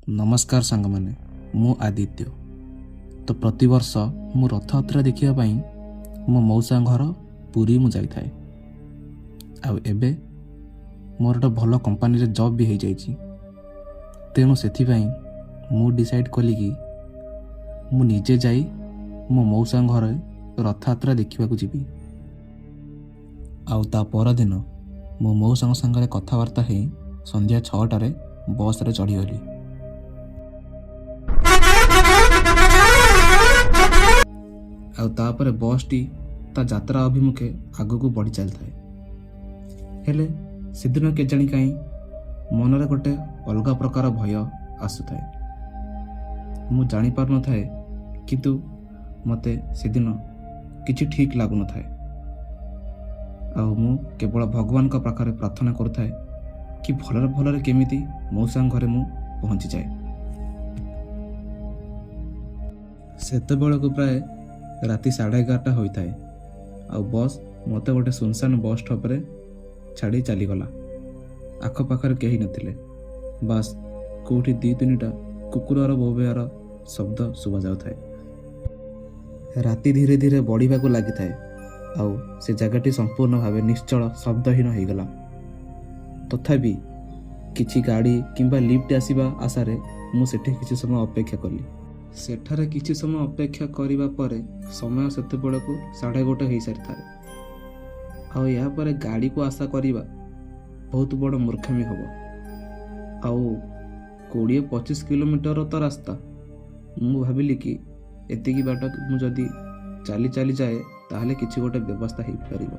नमस्कार सांग मैंने मु आदित्य। तो प्रतिवर्ष मु रथयात्रा देखा मो मौसा घर पुरी मु जाई थाए। आउ एबे मोर गोटे भल कंपानी रे जॉब भी हो जाइए। तेणु से मु डिसाइड कली कि मु निजे जाई मो मौसा घर रथयात्रा देखा जीवी। आउ ता पर दिन मो मौसा सांगे कथबार्ता हो संध्या 6टार बस रे चढ़ीगली। आउ तापर बस टी ता यात्रा अभिमुखे आगू बढ़ी चल थाए। हेले सेदिन के जानी कहीं मनरे गोटे अलग प्रकार भय आसु थाए। मु जानी पार न थाए किंतु मते सेदिन किछि ठीक लागु न थाए। आउ मु केवल भगवान का पाखरे प्रार्थना करुथाए कि भलरे भलरे केमिति मौसा घरे मु पहुंची जाए। सेते बेलको प्राय राति 11:30 होता है। आउ बस मत गोटे सुनसान बस स्टॉप रे छाड़ी चलीगला। आखपाखर कहीं नथिले, बास कोठी 2-3टा कुकुरर बोबेयार शब्द शुभा जाउथाए। राति धीरे धीरे बढ़िबा को लागि थाए। आउ से जगहटी संपूर्ण भावे निश्चल शब्दहीन हो गला। तथापि किछि गाड़ी किंबा लिफ्ट आसीबा आशारे मु सेठी किछि समय अपेक्षा कली। सेठारे किछि समय अपेक्षा करिबा परे समय सेते बेलको 1:30 हो सारी थाए। आउ या परे गाड़ी को आशा करिबा बहुत बड़ मूर्खामी हबो। आउ 20-25 किलोमीटर तो रास्ता। मु भाबिली कि एतिकी बाट मु जदी चाली चाली जाए ताहले किछि गोटे व्यवस्था हो परिबो।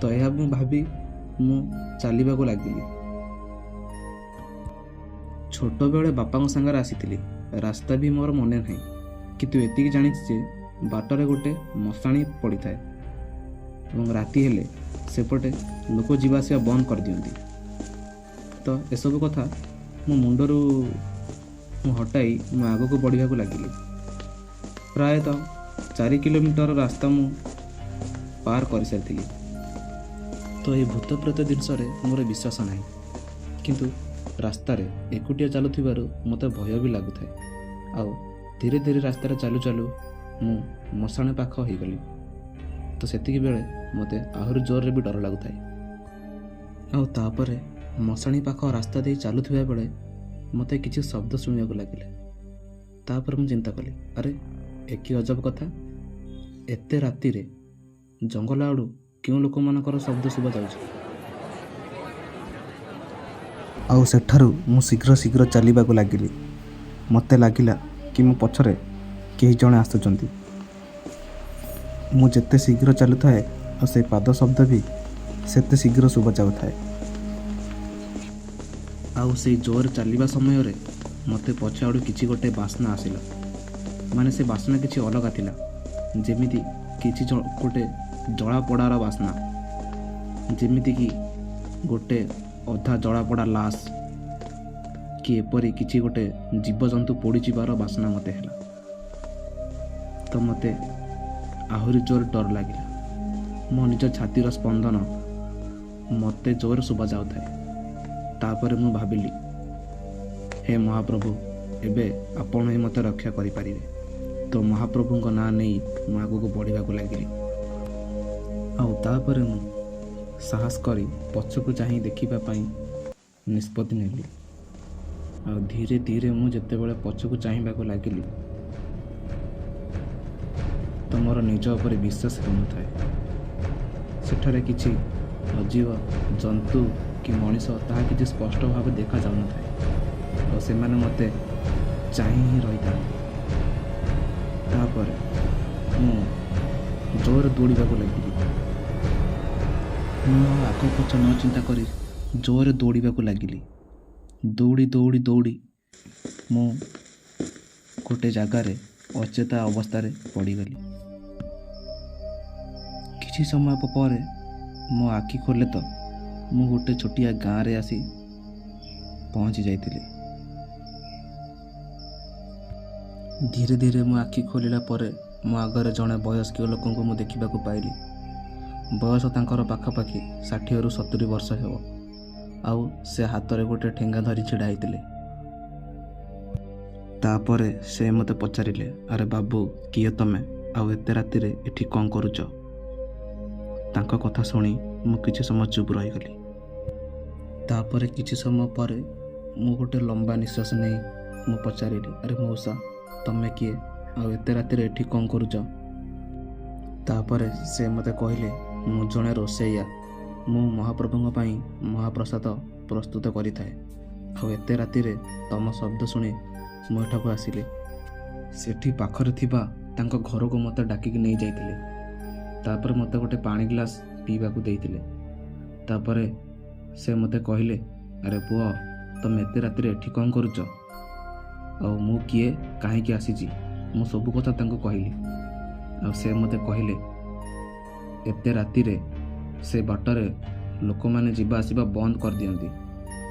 तो यह मु भाबी मु चलवा को लगिली। छोट बेले बापा संगे आसीथिली। रास्ता भी मोर मने नहीं, किंतु एतिकी जानी जे बाटरे गोटे मशाणी पड़ी थाए और राति हेले सेपटे लोक जीवासिया बंद कर दियंती। तो एसबू कथा मो मुंडरू हटाई मु आग को बढ़िया को लगिली। प्रायतः 4 किलोमीटर रास्ता मु पार कर सारी। तो ये भूत प्रेत जिनस मोर विश्वास ना, किंतु रास्ता रे एकुटिया चलुथिबारु मते भय भी लागु थाए। आउ धीरे धीरे रास्ता रे चालू चालू मु मशाणी पाख हो गली। तो सेतिकी बेले मते आहुरी जोर रे भी डर लागु थाए। आउ तापरे मशाणी पाख रास्ता दे चालुथिबा बेले मते किछि शब्द सुनिया को लागिले। तापर मु चिंता कली, अरे एकी अजब कथा, एते राति रे जंगल आड़ू क्यों लोक मानकर शब्द शुभा जाउछि। आउ सेठारु मु शीघ्र शीघ्र चलवा को लगिली। मते लागिला कि मो पछरे केही जणे आसुचंती। मु जेते शीघ्र चलुथाए और से पाद शब्द भी सेते शीघ्र शुभा जाउथाए। आउ से जोर चलवा समय रे मते पछे आड़ू किछि गोटे बासना आसिला। माने से बासना किछि अलग थिला, जेमिति किछि गोटे जड़ा पड़ार बासना, जेमिति कि गोटे अधा जड़ा पड़ा लाश कि एपरी किछि गोटे जीवजंतु पोड़ी जीवार बासना मते हैला। तो मते आहुरी जोर डर लागिला। मो निज छातीर स्पंदन मते जोर शुभा जाउथाए। तापरे मु भाबिली, हे महाप्रभु, एबे आपण ही मते रक्षा करि पारिबे। तो महाप्रभुଙ୍କ नाम नहीं मु आगु को बढ़िबा को लागिली। आउ तापरे मु साहस करी पछकु चाही देखिबा पई निष्पत्ति नेली। आ धीरे धीरे मु जते बेले पछकु चाहिबा को लागिली तो मोर निज ऊपर विश्वास हो नथाए। सेठारे किछि अजीव जंतु कि मनीष ताहा किछि स्पष्ट भाव देखा जाउ नथाए और सेमाने मते चाहि ही रहिता। तापर मु जोर दौड़िबा को लागिली। मु आग पछ न चिंता करी जोर दौड़िबा को लागिली। दौड़ी दौड़ी दौड़ी मु गोटे जगार अचेता अवस्था पड़गली। किछि समय पर मो आखि खोले तो मु गोटे छोटिया गाँव रे आसी पहुँची जाइतिली। धीरे धीरे मो आखि खोलिला परे मो आगरे जड़े वयस्क लोक मु देखा पाइली। बयस तांकर पाखापाखि 60 ରୁ 70 वर्ष हेब। आउ से हाथ रे गोटे ठेंगा धरी छिड़ा होते। ତାପରେ ସେ ମୋତେ ପଚାରିଲେ, ଆରେ ବାବୁ କିଏ ତମେ, ଆଉ ଏତେ ରାତିରେ ଏଠି କ'ଣ କରୁଛ? ତାଙ୍କ କଥା ଶୁଣି ମୁଁ କିଛି ସମୟ ଚୁପ୍ ରହିଗଲି। ତାପରେ କିଛି ସମୟ ପରେ ମୁଁ ଗୋଟେ ଲମ୍ବା ନିଶ୍ୱାସ ନେଇ ମୁଁ ପଚାରିଲି, ଆରେ ମଉସା ତମେ କିଏ, ଆଉ ଏତେ ରାତିରେ ଏଠି କ'ଣ କରୁଛ? ତାପରେ ସେ ମୋତେ କହିଲେ, ମୁଁ ଜଣେ ରୋଷେଇଆ, ମୁଁ ମହାପ୍ରଭୁଙ୍କ ପାଇଁ ମହାପ୍ରସାଦ ପ୍ରସ୍ତୁତ କରିଥାଏ, ଆଉ ଏତେ ରାତିରେ ତମ ଶବ୍ଦ ଶୁଣି ମୁଁ ଏଠାକୁ ଆସିଲି। ସେଠି ପାଖରେ ଥିବା ତାଙ୍କ ଘରକୁ ମୋତେ ଡାକିକି ନେଇ ଯାଇଥିଲେ। ତାପରେ ମୋତେ ଗୋଟେ ପାଣି ଗ୍ଲାସ୍ ପିଇବାକୁ ଦେଇଥିଲେ। ତାପରେ ସେ ମୋତେ କହିଲେ, ଆରେ ପୁଅ ତମେ ଏତେ ରାତିରେ ଏଠି କ'ଣ କରୁଛ, ଆଉ ମୁଁ କିଏ, କାହିଁକି ଆସିଛି, ମୁଁ ସବୁ କଥା ତାଙ୍କୁ କହିଲି। ଆଉ ସେ ମୋତେ କହିଲେ, ଏତେ ରାତିରେ ସେ ବାଟରେ ଲୋକମାନେ ଯିବା ଆସିବା ବନ୍ଦ କରିଦିଅନ୍ତି,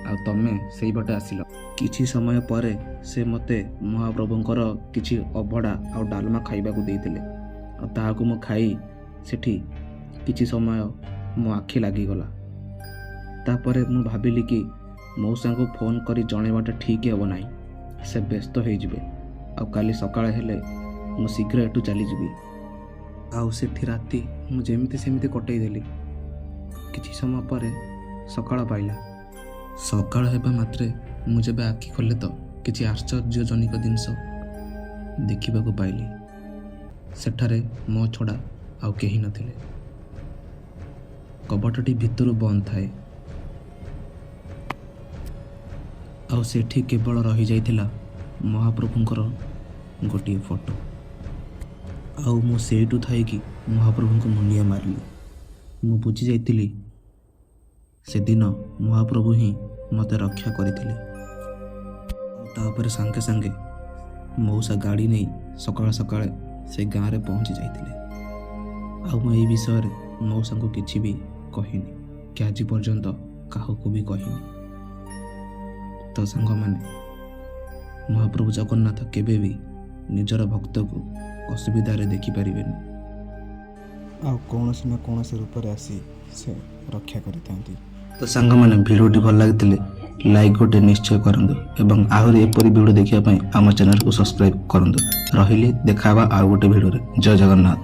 ଆଉ ତମେ ସେଇ ବାଟେ ଆସିଲ। କିଛି ସମୟ ପରେ ସେ ମୋତେ ମହାପ୍ରଭୁଙ୍କର କିଛି ଅଭଡ଼ା ଆଉ ଡାଲମା ଖାଇବାକୁ ଦେଇଥିଲେ, ଆଉ ତାହାକୁ ମୁଁ ଖାଇ ସେଠି କିଛି ସମୟ ମୋ ଆଖି ଲାଗିଗଲା। ତାପରେ ମୁଁ ଭାବିଲି କି ମଉସାଙ୍କୁ ଫୋନ୍ କରି ଜଣାଇବାଟା ଠିକ୍ ହେବ ନାହିଁ, ସେ ବ୍ୟସ୍ତ ହୋଇଯିବେ, ଆଉ କାଲି ସକାଳେ ହେଲେ ମୁଁ ଶୀଘ୍ର ଏଠୁ ଚାଲିଯିବି। ଆଉ ସେଠି ରାତି ମୁଁ ଯେମିତି ସେମିତି କଟେଇ ଦେଲି। କିଛି ସମୟ ପରେ ସକାଳ ପାଇଲା। ସକାଳ ହେବା ମାତ୍ରେ ମୁଁ ଯେବେ ଆଖି ଖୋଲେ ତ କିଛି ଆଶ୍ଚର୍ଯ୍ୟଜନକ ଜିନିଷ ଦେଖିବାକୁ ପାଇଲି। ସେଠାରେ ମୋ ଛଡ଼ା ଆଉ କେହି ନଥିଲେ। କବାଟଟି ଭିତରୁ ବନ୍ଦ ଥାଏ, ଆଉ ସେଠି କେବଳ ରହିଯାଇଥିଲା ମହାପ୍ରଭୁଙ୍କର ଗୋଟିଏ ଫଟୋ। ଆଉ ମୁଁ ସେଇଠୁ ଥାଇକି ମହାପ୍ରଭୁଙ୍କୁ ମୁଣ୍ଡିଆ ମାରିଲି। ମୁଁ ବୁଝି ଯାଇଥିଲି ସେଦିନ ମହାପ୍ରଭୁ ହିଁ ମୋତେ ରକ୍ଷା କରିଥିଲେ। ତାପରେ ସାଙ୍ଗେ ସାଙ୍ଗେ ମଉସା ଗାଡ଼ି ନେଇ ସକାଳେ ସକାଳେ ସେ ଗାଁରେ ପହଞ୍ଚି ଯାଇଥିଲେ। ଆଉ ମୁଁ ଏଇ ବିଷୟରେ ମଉସାଙ୍କୁ କିଛି ବି କହିନି, କି ଆଜି ପର୍ଯ୍ୟନ୍ତ କାହାକୁ ବି କହିନି। ତ ସାଙ୍ଗମାନେ, ମହାପ୍ରଭୁ ଜଗନ୍ନାଥ କେବେ ବି ନିଜର ଭକ୍ତକୁ ଅସୁବିଧାରେ ଦେଖିପାରିବେନି, ଆଉ କୌଣସି ନା କୌଣସି ରୂପରେ ଆସି ସେ ରକ୍ଷା କରିଥାନ୍ତି। ତ ସାଙ୍ଗମାନେ, ଭିଡ଼ିଓଟି ଭଲ ଲାଗିଥିଲେ ଲାଇକ୍ ଗୋଟେ ନିଶ୍ଚୟ କରନ୍ତୁ, ଏବଂ ଆହୁରି ଏପରି ଭିଡ଼ିଓ ଦେଖିବା ପାଇଁ ଆମ ଚ୍ୟାନେଲକୁ ସବସ୍କ୍ରାଇବ୍ କରନ୍ତୁ। ରହିଲି, ଦେଖା ହେବା ଆଉ ଗୋଟେ ଭିଡ଼ିଓରେ। ଜୟ ଜଗନ୍ନାଥ।